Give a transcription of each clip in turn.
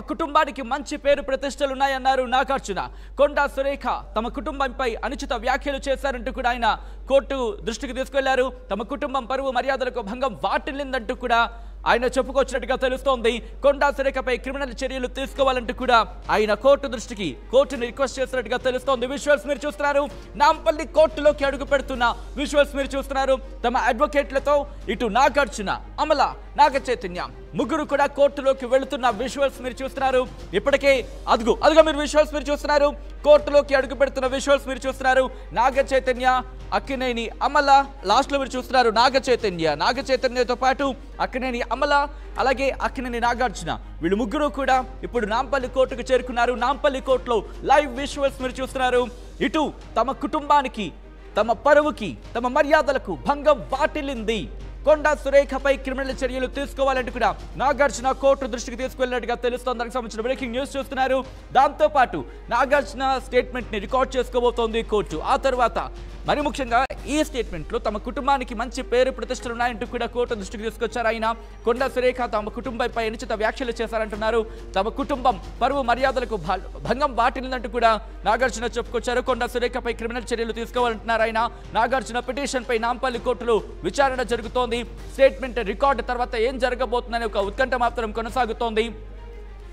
కుటుంబానికి మంచి పేరు ప్రతిష్టలు ఉన్నాయన్నారు నాగార్జున. కొండా సురేఖ తమ కుటుంబంపై అనుచిత వ్యాఖ్యలు చేశారంటూ కూడా ఆయన కోర్టు దృష్టికి తీసుకెళ్లారు. తమ కుటుంబం పరువు మర్యాదలకు భంగం వాటిల్లిందంటూ కూడా ఆయన చెప్పుకొచ్చినట్టుగా తెలుస్తోంది. కొండా సురేఖపై క్రిమినల్ చర్యలు తీసుకోవాలంటూ కూడా ఆయన కోర్టుని రిక్వెస్ట్ చేసినట్టుగా తెలుస్తోంది. విజువల్స్ మీరు చూస్తున్నారు. నాంపల్లి కోర్టులోకి అడుగు పెడుతున్న విజువల్స్ మీరు చూస్తున్నారు. తమ అడ్వకేట్లతో ఇటు నాగార్జున, అమల, నాగ చైతన్య ముగ్గురు కూడా కోర్టులోకి వెళుతున్న విజువల్స్ మీరు చూస్తున్నారు. ఇప్పటికే అదుగో మీరు విజువల్స్ మీరు చూస్తున్నారు. కోర్టులోకి అడుగు పెడుతున్న విజువల్స్ మీరు చూస్తున్నారు. నాగ చైతన్య, అక్కినేని అమల, లాస్ట్ లో మీరు చూస్తున్నారు నాగ చైతన్యతో పాటు అక్కినేని అమల, అలాగే అక్కినేని నాగార్జున, వీళ్ళు ముగ్గురు కూడా ఇప్పుడు నాంపల్లి కోర్టుకు చేరుకున్నారు. నాంపల్లి కోర్టులో లైవ్ విజువల్స్ మీరు చూస్తున్నారు. ఇటు తమ కుటుంబానికి, తమ పరువుకి, తమ మర్యాదలకు భంగం వాటిల్లింది. కొండా సురేఖపై క్రిమినల్ చర్యలు తీసుకోవాలంటూ కూడా నాగార్జున కోర్టు దృష్టికి తీసుకెళ్లినట్టుగా తెలుస్తోంది. దానికి సంబంధించిన బ్రేకింగ్ న్యూస్ చూస్తున్నారు. దాంతోపాటు నాగార్జున స్టేట్మెంట్ ని రికార్డ్ చేసుకోబోతోంది కోర్టు. ఆ తర్వాత మరి ముఖ్యంగా ఈ స్టేట్మెంట్ లో తమ కుటుంబానికి మంచి పేరు ప్రతిష్టలు ఉన్నాయంటూ కూడా కోర్టు దృష్టికి తీసుకొచ్చారు ఆయన. కొండా సురేఖ తమ కుటుంబంపై అనుచిత వ్యాఖ్యలు చేశారంటున్నారు. తమ కుటుంబం పరువు మర్యాదలకు భంగం వాటిల్లిందంటూ కూడా నాగార్జున చెప్పుకొచ్చారు. కొండా సురేఖపై క్రిమినల్ చర్యలు తీసుకోవాలంటున్నారు ఆయన. నాగార్జున పిటిషన్ పై నాంపల్లి కోర్టులో విచారణ జరుగుతోంది. స్టేట్మెంట్ రికార్డు తర్వాత ఏం జరగబోతుందనే ఒక ఉత్కంఠ మాత్రం కొనసాగుతోంది.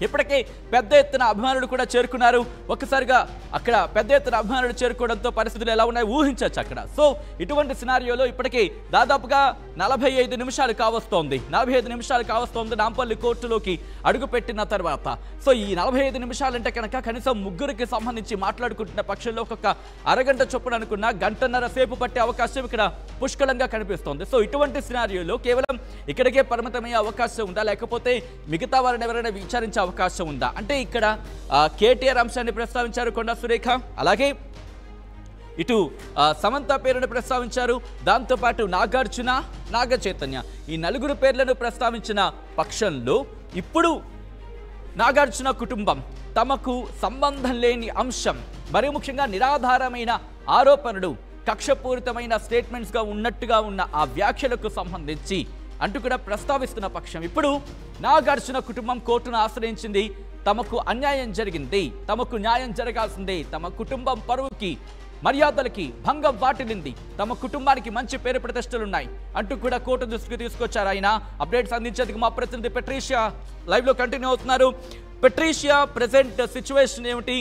ఇప్పటికే పెద్ద ఎత్తున అభిమానులు కూడా చేరుకున్నారు. ఒక్కసారిగా అక్కడ పెద్ద ఎత్తున అభిమానులు చేరుకోవడంతో పరిస్థితులు ఎలా ఉన్నాయి ఊహించవచ్చు అక్కడ. సో ఇటువంటి సినారియోలో ఇప్పటికే దాదాపుగా 45 నిమిషాలు కావస్తోంది నాంపల్లి కోర్టులోకి అడుగుపెట్టిన తర్వాత. సో ఈ 45 నిమిషాలంటే కనుక కనీసం ముగ్గురికి సంబంధించి మాట్లాడుకుంటున్న పక్షంలో ఒక్కొక్క అరగంట చొప్పున అనుకున్న గంటన్నర సేపు పట్టే అవకాశం ఇక్కడ పుష్కలంగా కనిపిస్తోంది. సో ఇటువంటి సినారియోలో కేవలం ఇక్కడికే పరిమితమయ్యే అవకాశం ఉందా, లేకపోతే మిగతా వారిని ఎవరైనా విచారించే అవకాశం ఉందా అంటే ఇక్కడ కేటీఆర్ అంశాన్ని ప్రస్తావించారు కొండా సురేఖ, అలాగే ఇటు సమంత పేరును ప్రస్తావించారు. దాంతోపాటు నాగార్జున, నాగ చైతన్య ఈ నలుగురు పేర్లను ప్రస్తావించిన పక్షంలో ఇప్పుడు నాగార్జున కుటుంబం తమకు సంబంధం లేని అంశం, మరీ ముఖ్యంగా నిరాధారమైన ఆరోపణలు, కక్షపూరితమైన స్టేట్మెంట్స్గా ఉన్నట్టుగా ఉన్న ఆ వ్యాఖ్యలకు సంబంధించి అంటూ కూడా ప్రస్తావిస్తున్న పక్షం ఇప్పుడు నాగార్జున కుటుంబం కోర్టును ఆశ్రయించింది. తమకు అన్యాయం జరిగింది, తమకు న్యాయం జరగాల్సిందే, తమ కుటుంబం పరువుకి మర్యాదలకి భంగం వాటిల్లింది, తమ కుటుంబానికి మంచి పేరు ప్రతిష్టలున్నాయి అంటూ కూడా కోర్టు దృష్టికి తీసుకొచ్చారు ఆయన. అప్డేట్స్ అందించేందుకు మా ప్రతినిధి పెట్రీషియా లైవ్ లో కంటిన్యూ అవుతున్నారు. పెట్రీషియా, ప్రెసెంట్ సిచ్యువేషన్ ఏమిటి,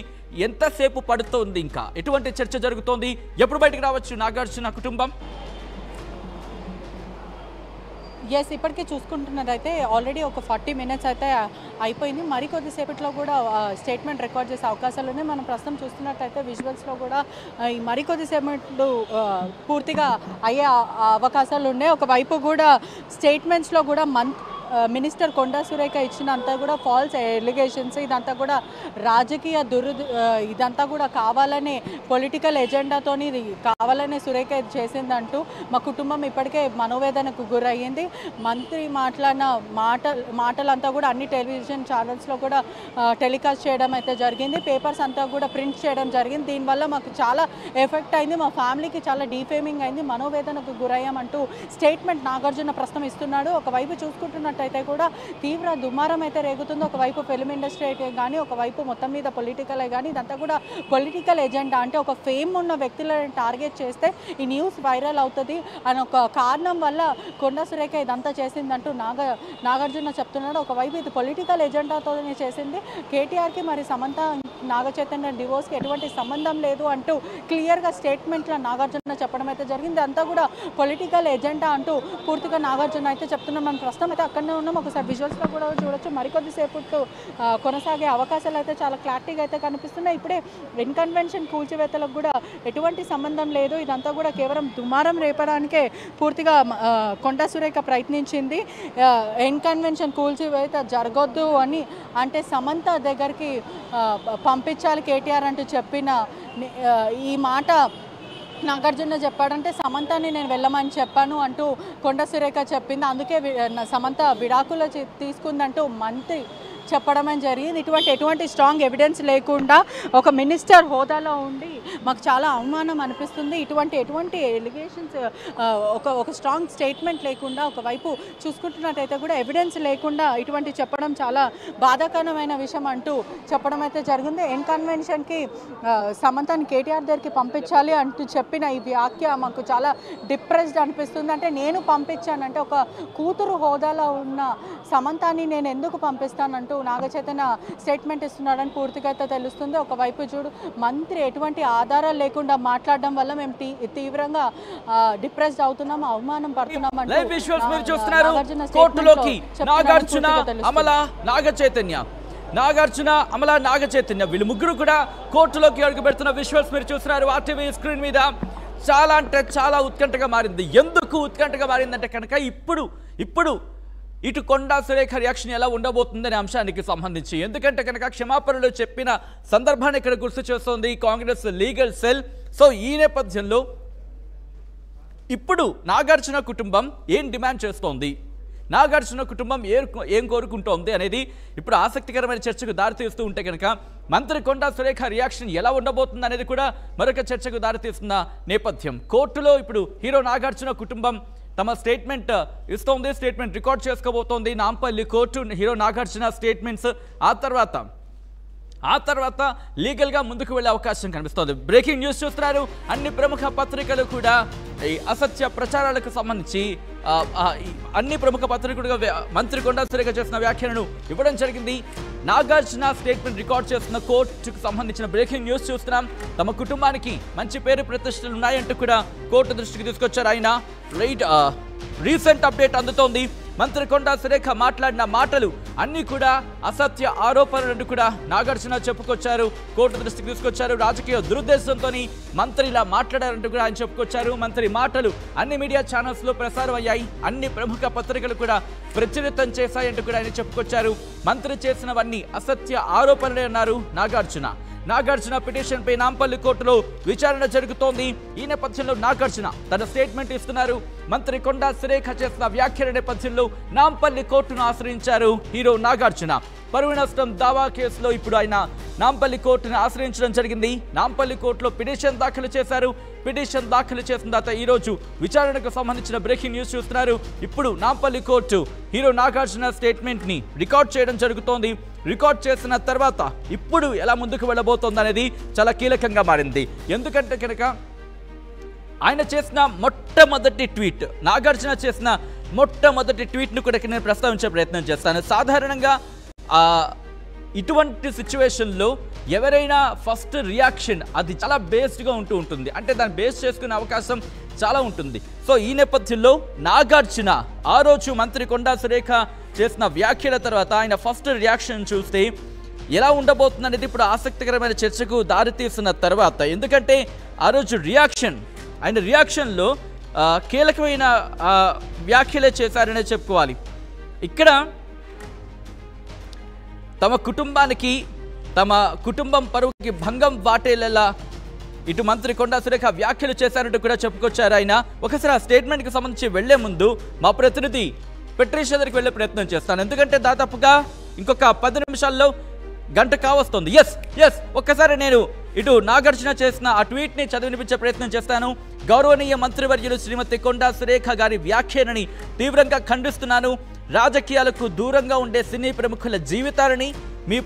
ఎంతసేపు పడుతోంది, ఇంకా ఎటువంటి చర్చ జరుగుతోంది, ఎప్పుడు బయటకు రావచ్చు నాగార్జున కుటుంబం? ఎస్, ఇప్పటికే చూసుకుంటున్నదైతే ఆల్రెడీ ఒక 40 మినిట్స్ అయితే అయిపోయింది. మరి కొద్దిసేపట్లో కూడా స్టేట్మెంట్ రికార్డ్ చేసే అవకాశాలు ఉన్నాయి. మనం ప్రస్తుతం చూస్తున్నట్టయితే విజువల్స్లో కూడా ఈ మరి కొద్దిసేపట్లు పూర్తిగా అయ్యే అవకాశాలు ఉన్నాయి. ఒకవైపు కూడా స్టేట్మెంట్స్లో కూడా మినిస్టర్ కొండా సురేఖ ఇచ్చినంతా కూడా ఫాల్స్ ఎలిగేషన్స్, ఇదంతా కూడా రాజకీయ ఇదంతా కూడా కావాలనే పొలిటికల్ ఎజెండాతోని కావాలనే సురేఖ చేసిందంటూ మా కుటుంబం ఇప్పటికే మనోవేదనకు గురయ్యింది. మంత్రి మాట్లాడిన మాటలంతా కూడా అన్ని టెలివిజన్ ఛానల్స్లో కూడా టెలికాస్ట్ చేయడం అయితే జరిగింది. పేపర్స్ అంతా కూడా ప్రింట్ చేయడం జరిగింది. దీనివల్ల మాకు చాలా ఎఫెక్ట్ అయింది, మా ఫ్యామిలీకి చాలా డీఫేమింగ్ అయింది, మనోవేదనకు గురయ్యామంటూ స్టేట్మెంట్ నాగార్జున ప్రస్తుతం ఇస్తున్నాడు. ఒకవైపు చూసుకుంటున్న అయితే కూడా తీవ్ర దుమారం అయితే రేగుతుంది. ఒకవైపు ఫిల్మ్ ఇండస్ట్రీ అయితే కానీ, ఒకవైపు మొత్తం మీద పొలిటికల్ కానీ, ఇదంతా కూడా పొలిటికల్ ఎజెండా. అంటే ఒక ఫేమ్ ఉన్న వ్యక్తులను టార్గెట్ చేస్తే ఈ న్యూస్ వైరల్ అవుతుంది అని ఒక కారణం వల్ల కొండా సురేఖ ఇదంతా చేసిందంటూ నాగార్జున చెప్తున్నాడు. ఒకవైపు ఇది పొలిటికల్ ఎజెండాతోనే చేసింది, కేటీఆర్కి మరి సమంత నాగ చైతన్య డివోర్స్కి ఎటువంటి సంబంధం లేదు అంటూ క్లియర్గా స్టేట్మెంట్లో నాగార్జున చెప్పడం అయితే జరిగింది. అంతా కూడా పొలిటికల్ ఎజెండా అంటూ పూర్తిగా నాగార్జున అయితే చెప్తున్నాం. మనం ప్రస్తుతం అయితే అక్కడనే ఉన్నాం. ఒకసారి విజువల్స్లో కూడా చూడొచ్చు. మరికొద్దిసేపు కొనసాగే అవకాశాలు అయితే చాలా క్లారిటీగా అయితే కనిపిస్తున్నాయి. ఇప్పుడే ఇన్కన్వెన్షన్ కూల్చివేతలకు కూడా ఎటువంటి సంబంధం లేదు, ఇదంతా కూడా కేవలం దుమారం రేపడానికే పూర్తిగా కొండా సురేఖ ప్రయత్నించింది. ఇన్కన్వెన్షన్ కూల్చివేత జరగొద్దు అని అంటే సమంత దగ్గరికి పంపించాలి కేటీఆర్ అంటూ చెప్పిన ఈ మాట నాగార్జున చెప్పాడంటే సమంతని నేను వెళ్ళమని చెప్పాను అంటూ కొండా సురేఖ చెప్పింది. అందుకే సమంత విడాకులు తీసుకుందంటూ మంత్రి చెప్పడం జరిగింది. ఎటువంటి స్ట్రాంగ్ ఎవిడెన్స్ లేకుండా ఒక మినిస్టర్ హోదాలో ఉండి మాకు చాలా అవమానం అనిపిస్తుంది. ఎటువంటి ఎలిగేషన్స్ ఒక స్ట్రాంగ్ స్టేట్మెంట్ లేకుండా ఒకవైపు చూసుకుంటున్నట్టయితే కూడా ఎవిడెన్స్ లేకుండా ఇటువంటి చెప్పడం చాలా బాధాకరమైన విషయం అంటూ చెప్పడం అయితే జరిగింది. ఎన్ కన్వెన్షన్కి సమంతని కేటీఆర్ దగ్గరికి పంపించాలి అంటూ చెప్పిన ఈ వ్యాఖ్య మాకు చాలా డిప్రెస్డ్ అనిపిస్తుంది. అంటే నేను పంపించానంటే ఒక కూతురు హోదాలో ఉన్న సమంతాన్ని నేను ఎందుకు పంపిస్తానంటూ నాగచైతన్య స్టేట్మెంట్ ఇస్తున్నాడని పూర్తిగా అయితే తెలుస్తుంది. ఒకవైపు చూడు మంత్రి ఎటువంటి ఆధారాలు లేకుండా మాట్లాడడం వల్ల మేము తీవ్రంగా డిప్రెస్డ్ అవుతున్నాం, అవమానం పడుతున్నాం. నాగచైతన్య వీళ్ళు ముగ్గురు కూడా కోర్టులోకి అడుగు పెడుతున్న విజువల్స్ మీరు చూస్తున్నారు ఆర్టీవీ స్క్రీన్ మీద. చాలా అంటే చాలా ఉత్కంఠగా మారింది. ఎందుకు ఉత్కంఠగా మారిందంటే కనుక ఇప్పుడు ఇటు కొండా సురేఖ రియాక్షన్ ఎలా ఉండబోతుందనే అంశానికి సంబంధించి, ఎందుకంటే కనుక క్షమాపణలు చెప్పిన సందర్భాన్ని ఇక్కడ గుర్తు చేస్తోంది కాంగ్రెస్ లీగల్ సెల్. సో ఈ నేపథ్యంలో ఇప్పుడు నాగార్జున కుటుంబం ఏం డిమాండ్ చేస్తోంది, నాగార్జున కుటుంబం ఏం కోరుకుంటోంది అనేది ఇప్పుడు ఆసక్తికరమైన చర్చకు దారితీస్తూ ఉంటే కనుక మంత్రి కొండా సురేఖ రియాక్షన్ ఎలా ఉండబోతుంది అనేది కూడా మరొక చర్చకు దారితీస్తున్న నేపథ్యం. కోర్టులో ఇప్పుడు హీరో నాగార్జున కుటుంబం తమ స్టేట్మెంట్ ఇస్తోంది, స్టేట్మెంట్ రికార్డ్ చేసుకోబోతోంది Nampally court. Hero Nagarjuna statements ఆ తర్వాత లీగల్గా ముందుకు వెళ్ళే అవకాశం కనిపిస్తోంది. బ్రేకింగ్ న్యూస్ చూస్తున్నారు. అన్ని ప్రముఖ పత్రికలు కూడా ఈ అసత్య ప్రచారాలకు సంబంధించి అన్ని ప్రముఖ పత్రికలుగా మంత్రి కొండా సురేఖ చేసిన వ్యాఖ్యలను ఇవ్వడం జరిగింది. నాగార్జున స్టేట్మెంట్ రికార్డ్ చేస్తున్న కోర్టుకు సంబంధించిన బ్రేకింగ్ న్యూస్ చూస్తున్నాం. తమ కుటుంబానికి మంచి పేరు ప్రతిష్టలు ఉన్నాయంటూ కూడా కోర్టు దృష్టికి తీసుకొచ్చారు ఆయన. రీసెంట్ అప్డేట్ అందుతోంది. మంత్రి కొండా సురేఖ మాట్లాడిన మాటలు అన్నీ కూడా అసత్య ఆరోపణలను కూడా నాగార్జున చెప్పుకొచ్చారు, కోర్టు దృష్టికి తీసుకొచ్చారు. రాజకీయ దురుద్దేశంతో మంత్రి ఇలా మాట్లాడారంటూ కూడా ఆయన చెప్పుకొచ్చారు. మంత్రి మాటలు అన్ని మీడియా ఛానల్స్లో ప్రసారం అయ్యాయి, అన్ని ప్రముఖ పత్రికలు కూడా ప్రచురితం చేశాయంటూ కూడా ఆయన చెప్పుకొచ్చారు. మంత్రి చేసినవన్నీ అసత్య ఆరోపణలే అన్నారు నాగార్జున పిటిషన్ పై నాంపల్లి కోర్టులో విచారణ జరుగుతోంది. ఈ నేపథ్యంలో నాగార్జున తన స్టేట్మెంట్ ఇస్తున్నారు. మంత్రి కొండా సురేఖ చేసిన వ్యాఖ్యల నేపథ్యంలో నాంపల్లి కోర్టును ఆశ్రయించారు హీరో నాగార్జున. పరువు నష్టం దావా కేసులో ఇప్పుడు ఆయన నాంపల్లి కోర్టును ఆశ్రయించడం జరిగింది. నాంపల్లి కోర్టులో పిటిషన్ దాఖలు చేశారు. పిటిషన్ దాఖలు చేసిన తర్వాత ఈరోజు విచారణకు సంబంధించిన బ్రేకింగ్ న్యూస్ చూస్తున్నారు. ఇప్పుడు Nampally court hero Nagarjuna statement ని రికార్డ్ చేయడం జరుగుతోంది. రికార్డ్ చేసిన తర్వాత ఇప్పుడు ఎలా ముందుకు వెళ్ళబోతోంది అనేది చాలా కీలకంగా మారింది. ఎందుకంటే కనుక ఆయన చేసిన మొట్టమొదటి ట్వీట్, నాగార్జున చేసిన మొట్టమొదటి ట్వీట్ను కూడా నేను ప్రస్తావించే ప్రయత్నం చేస్తాను. సాధారణంగా ఇటువంటి సిచ్యువేషన్లో ఎవరైనా ఫస్ట్ రియాక్షన్ అది చాలా బేస్డ్గా ఉంటుంది, అంటే దాన్ని బేస్ చేసుకునే అవకాశం చాలా ఉంటుంది. సో ఈ నేపథ్యంలో నాగార్జున ఆ రోజు మంత్రి కొండా సురేఖ చేసిన వ్యాఖ్యల తర్వాత ఆయన ఫస్ట్ రియాక్షన్ చూస్తే ఎలా ఉండబోతుంది అనేది ఇప్పుడు ఆసక్తికరమైన చర్చకు దారితీస్తున్న తర్వాత, ఎందుకంటే ఆ రోజు ఆయన రియాక్షన్లో కీలకమైన వ్యాఖ్యలే చేశారనే చెప్పుకోవాలి. ఇక్కడ తమ కుటుంబానికి, తమ కుటుంబం పరువుకి భంగం వాటేలా ఇటు మంత్రి కొండా సురేఖ వ్యాఖ్యలు చేశారంటూ కూడా చెప్పుకొచ్చారు ఆయన. ఒకసారి ఆ స్టేట్మెంట్కి సంబంధించి వెళ్లే ముందు మా ప్రతినిధి పెట్రీషియా దగ్గరికి వెళ్ళే ప్రయత్నం చేస్తాను, ఎందుకంటే దాదాపుగా ఇంకొక 10 నిమిషాల్లో గంట కావస్తుంది. ఎస్ ఒక్కసారి నేను ఇటు నాగార్జున చేసిన ఆ ట్వీట్ని చదివినిపించే ప్రయత్నం చేస్తాను. గౌరవనీయ మంత్రివర్యులు శ్రీమతి కొండా సురేఖ గారి వ్యాఖ్యలని తీవ్రంగా ఖండిస్తున్నాను. రాజకీయాలకు దూరంగా ఉండే సినీ ప్రముఖుల జీవితాలని మీ